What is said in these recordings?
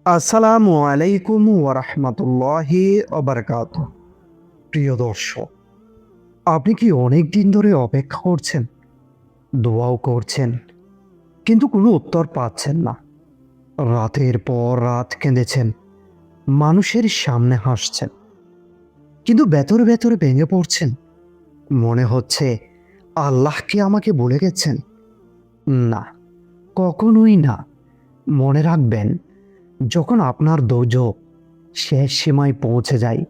আসসালামু আলাইকুম ওয়ারাহমাতুল্লাহি ওয়াবারাকাতুহু। প্রিয় দর্শক, আপনি কি অনেক দিন ধরে অপেক্ষা করছেন, দোয়াও করছেন, কিন্তু কোনো উত্তর পাচ্ছেন না? রাতের পর রাত কেঁদেছেন, মানুষের সামনে হাসছেন, কিন্তু ভেতরে ভেতরে ভেঙে পড়ছেন। মনে হচ্ছে আল্লাহ কি আমাকে ভুলে গেছেন? না, কখনোই না। মনে রাখবেন, যখন আপনার ধৈর্য শেষ সীমায় পৌঁছে যায়,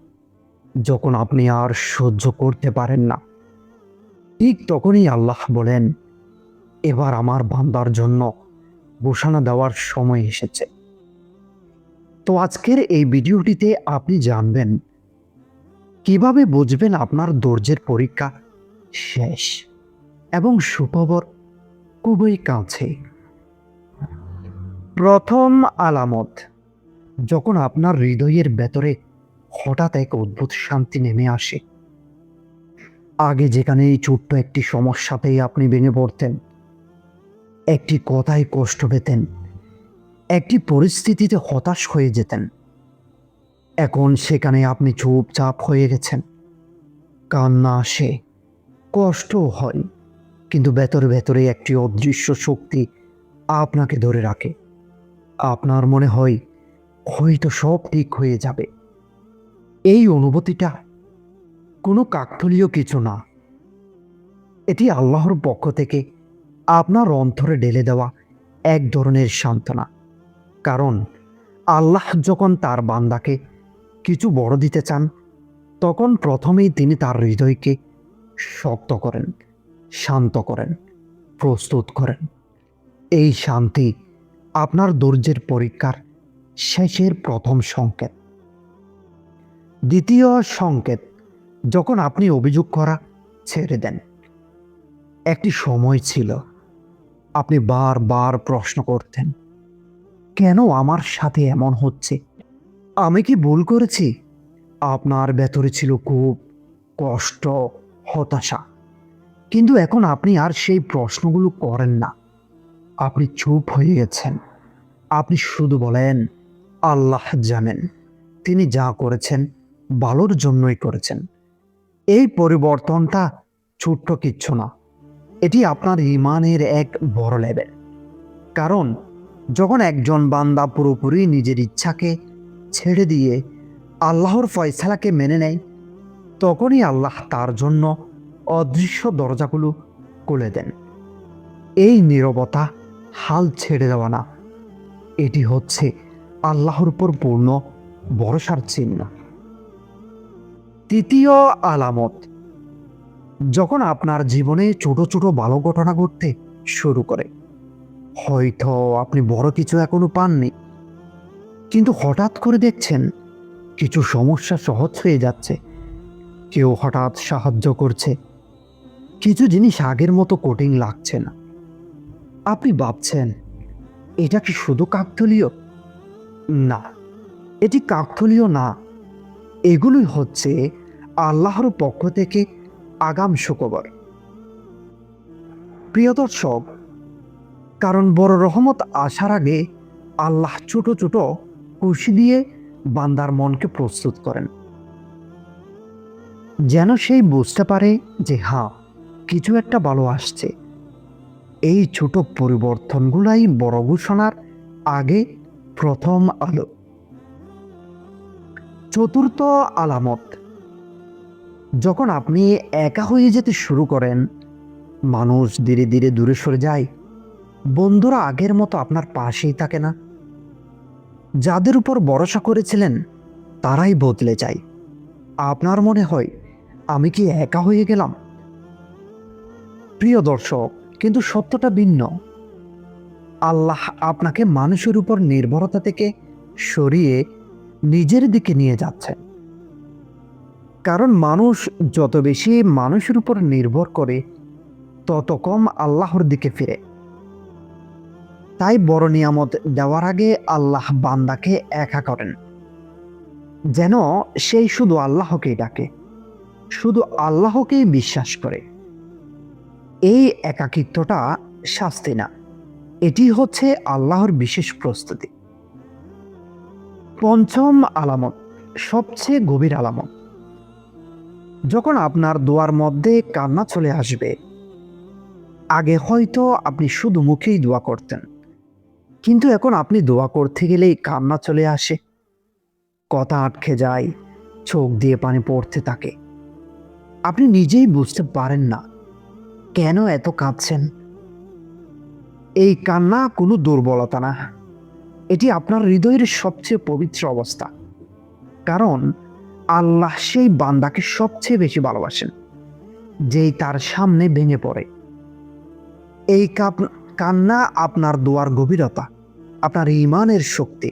যখন আপনি আর সহ্য করতে পারেন না, ঠিক তখনই আল্লাহ বলেন, এবার আমার বান্দার জন্য ঘোষণা দেওয়ার সময় এসেছে। তো আজকের এই ভিডিওটিতে আপনি জানবেন কিভাবে বুঝবেন আপনার ধৈর্যের পরীক্ষা শেষ এবং সুখবর খুবই কাছে। প্রথম আলামত, যখন আপনার হৃদয়ের ভেতরে হঠাৎ এক অদ্ভুত শান্তি নেমে আসে। আগে যেখানে এই ছোট্ট একটি সমস্যাতেই আপনি ভেঙে পড়তেন, একটি কথায় কষ্ট পেতেন, একটি পরিস্থিতিতে হতাশ হয়ে যেতেন, এখন সেখানে আপনি চুপচাপ হয়ে গেছেন। কান্না আসে, কষ্টও হয়, কিন্তু ভেতরে ভেতরে একটি অদৃশ্য শক্তি আপনাকে ধরে রাখে। আপনার মনে হয় হয়তো সব ঠিক হয়ে যাবে। এই অনুভূতিটা কোনো কাকতালীয় কিছু না, এটি আল্লাহর পক্ষ থেকে আপনার অন্তরে ঢেলে দেওয়া এক ধরনের সান্ত্বনা। কারণ আল্লাহ যখন তার বান্দাকে কিছু বড় দিতে চান, তখন প্রথমেই তিনি তার হৃদয়কে শক্ত করেন, শান্ত করেন, প্রস্তুত করেন। এই শান্তি আপনার ধৈর্যের পরীক্ষার শেষের প্রথম সংকেত। দ্বিতীয় সংকেত, যখন আপনি অভিযোগ করা ছেড়ে দেন। একটি সময় ছিল আপনি বারবার প্রশ্ন করতেন, কেন আমার সাথে এমন হচ্ছে? আমি কি ভুল করেছি? আপনার ভেতরে ছিল খুব কষ্ট, হতাশা। কিন্তু এখন আপনি আর সেই প্রশ্নগুলো করেন না। আপনি চুপ হয়ে গেছেন। আপনি শুধু বলেন, আল্লাহ জানেন, তিনি যা করেছেন ভালোর জন্যই করেছেন। এই পরিবর্তনটা ছোট্ট কিচ্ছু না, এটি আপনার ঈমানের এক বড় লেভেল। কারণ যখন একজন বান্দা পুরোপুরি নিজের ইচ্ছাকে ছেড়ে দিয়ে আল্লাহর ফয়সালাকে মেনে নেয়, তখনই আল্লাহ তার জন্য অদৃশ্য দরজাগুলো খুলে দেন। এই নীরবতা হাল ছেড়ে দেওয়া না, এটি হচ্ছে আল্লাহর উপর পূর্ণ ভরসার চিহ্ন। তৃতীয় আলামত, যখন আপনার জীবনে ছোট ছোট ভালো ঘটনা ঘটতে শুরু করে। হয়তো আপনি বড় কিছু এখনো পাননি, কিন্তু হঠাৎ করে দেখছেন কিছু সমস্যা সহজ হয়ে যাচ্ছে। কেউ হঠাৎ সাহায্য করছে, কিছু জিনিস আগের মতো কঠিন লাগছে না। আপনি ভাবছেন, এটা কি শুধু কাকতালীয়? না, এটি কাকতালীয় না, এগুলোই হচ্ছে আল্লাহর পক্ষ থেকে আগাম সুখবর। প্রিয় দর্শক, কারণ বড় রহমত আসার আগে আল্লাহ ছোট ছোট খুশি দিয়ে বান্দার মনকে প্রস্তুত করেন, যেন সেই বুঝতে পারে যে হ্যাঁ, কিছু একটা ভালো আসছে। এই ছোট পরিবর্তনগুলাই বড় ঘোষণার আগে প্রথম আলো। চতুর্থ আলামত, যখন আপনি একা হয়ে যেতে শুরু করেন, মানুষ ধীরে ধীরে দূরে সরে যায়, বন্ধুরা আগের মতো আপনার পাশেই থাকে না, যাদের উপর ভরসা করেছিলেন তারাই বদলে যায়। আপনার মনে হয়, আমি কি একা হয়ে গেলাম? প্রিয় দর্শক, কিন্তু সত্যটা ভিন্ন। আল্লাহ আপনাকে মানুষের উপর নির্ভরতা থেকে সরিয়ে নিজের দিকে নিয়ে যাচ্ছেন। কারণ মানুষ যত বেশি মানুষের উপর নির্ভর করে, তত কম আল্লাহর দিকে ফিরে। তাই বড় নিয়ামত দেওয়ার আগে আল্লাহ বান্দাকে একা করেন, যেন সেই শুধু আল্লাহকেই ডাকে, শুধু আল্লাহকেই বিশ্বাস করে। এই একাকিত্বটা শাস্তি না, এটি হচ্ছে আল্লাহর বিশেষ প্রস্তুতি। পঞ্চম আলামত, সবচেয়ে গভীর আলামত। যখন আপনার দোয়ার মধ্যে কান্না চলে আসবে। আগে হয়তো আপনি শুধু মুখেই দোয়া করতেন, কিন্তু এখন আপনি দোয়া করতে গেলেই কান্না চলে আসে, কথা আটকে যায়, চোখ দিয়ে পানি পড়তে থাকে। আপনি নিজেই বুঝতে পারেন না কেন এত কাঁদছেন। এই কান্না কোনো দুর্বলতা না, এটি আপনার হৃদয়ের সবচেয়ে পবিত্র অবস্থা। কারণ আল্লাহ সেই বান্দাকে সবচেয়ে বেশি ভালোবাসেন যেই তার সামনে ভেঙে পড়ে। এই কান্না আপনার দোয়ার গভীরতা, আপনার ঈমানের শক্তি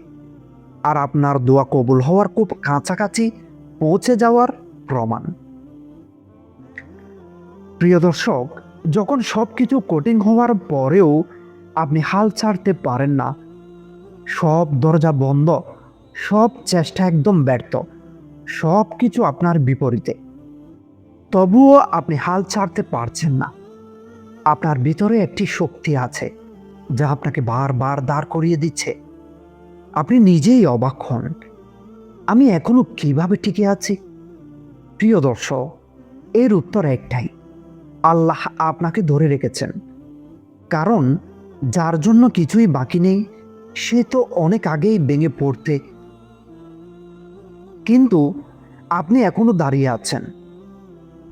আর আপনার দোয়া কবুল হওয়ার খুব কাছাকাছি পৌঁছে যাওয়ার প্রমাণ। প্রিয় দর্শক, যখন সবকিছু কঠিন হওয়ার পরেও আপনি হাল ছাড়তে পারেন না, সব দরজা বন্ধ, সব চেষ্টা একদম ব্যর্থ, সব কিছু আপনার বিপরীতে, তবুও আপনি হাল ছাড়তে পারছেন না। আপনার ভিতরে একটি শক্তি আছে যা আপনাকে বারবার দাঁড় করিয়ে দিচ্ছে। আপনি নিজেই অবাক হন, আমি এখনো কিভাবে টিকে আছি। প্রিয় দর্শক, এর উত্তর একটাই, আল্লাহ আপনাকে ধরে রেখেছেন। কারণ যার জন্য কিছুই বাকি নেই সে তো অনেক আগেই ভেঙে পড়তে, কিন্তু আপনি এখনো দাঁড়িয়ে আছেন,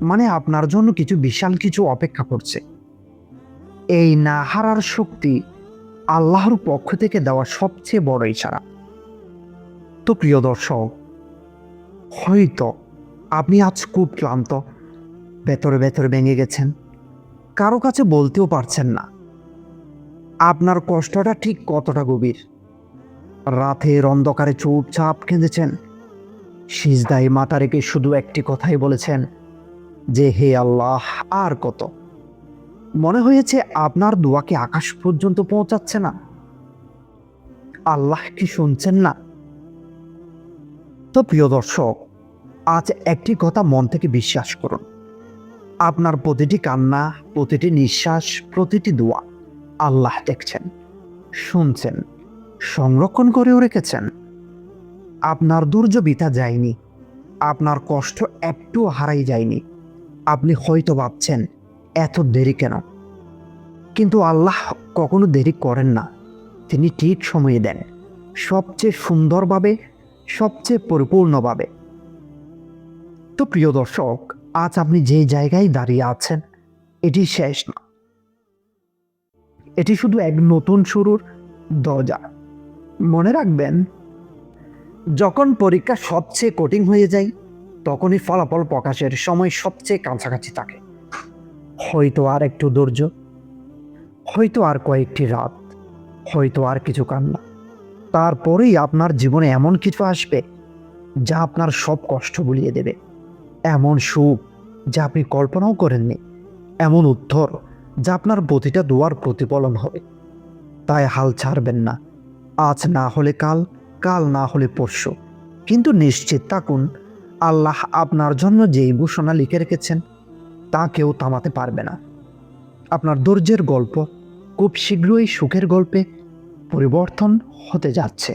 মানে আপনার জন্য কিছু বিশাল কিছু অপেক্ষা করছে। এই না হারার শক্তি আল্লাহর পক্ষ থেকে দেওয়া সবচেয়ে বড় ইশারা। তো প্রিয় দর্শক, হয়তো আপনি আজ খুব ক্লান্ত, ভেতরে ভেতরে ভেঙে গেছেন, কারো কাছে বলতেও পারছেন না আপনার কষ্টটা ঠিক কতটা গভীর। রাতের অন্ধকারে চুপচাপ কেঁদেছেন, সিজদায় মাথা রেখে শুধু একটি কথাই বলেছেন যে হে আল্লাহ, আর কত। মনে হয়েছে আপনার দোয়াকে আকাশ পর্যন্ত পৌঁছাচ্ছে না, আল্লাহ কি শুনছেন না? তো প্রিয় দর্শক, আজ একটি কথা মন থেকে বিশ্বাস করুন, আপনার প্রতিটি কান্না, প্রতিটি নিঃশ্বাস, প্রতিটি দোয়া আল্লাহ দেখছেন, শুনছেন, সংরক্ষণ করেও রেখেছেন। আপনার ধৈর্য বৃথা যায়নি, আপনার কষ্ট একটু হারাই যায়নি। আপনি হয়তো ভাবছেন এত দেরি কেন, কিন্তু আল্লাহ কখনো দেরি করেন না, তিনি ঠিক সময়ে দেন, সবচেয়ে সুন্দরভাবে, সবচেয়ে পরিপূর্ণভাবে। তো প্রিয় দর্শক, আজ আপনি যে জায়গায় দাঁড়িয়ে আছেন এটি শেষ না, এটি শুধু এক নতুন শুরুর দরজা। মনে রাখবেন, যখন পরীক্ষা সবচেয়ে কঠিন হয়ে যায় তখনই ফলাফল প্রকাশের সময় সবচেয়ে কাছাকাছি থাকে। হয়তো আর একটু ধৈর্য, হয়তো আর কয়েকটি রাত, হয়তো আর কিছু কান্না, তারপরেই আপনার জীবনে এমন কিছু আসবে যা আপনার সব কষ্ট ভুলিয়ে দেবে। এমন সুখ যা আপনি কল্পনাও করেননি, এমন উত্তর যা আপনার প্রতিটা দোয়ার প্রতিফলন হবে। তাই হাল ছাড়বেন না, আজ না হলে কাল, কাল না হলে পরশু, কিন্তু নিশ্চিত থাকুন আল্লাহ আপনার জন্য যেই ঘোষণা লিখে রেখেছেন তা কেউ থামাতে পারবে না। আপনার ধৈর্যের গল্প খুব শীঘ্রই সুখের গল্পে পরিবর্তন হতে যাচ্ছে।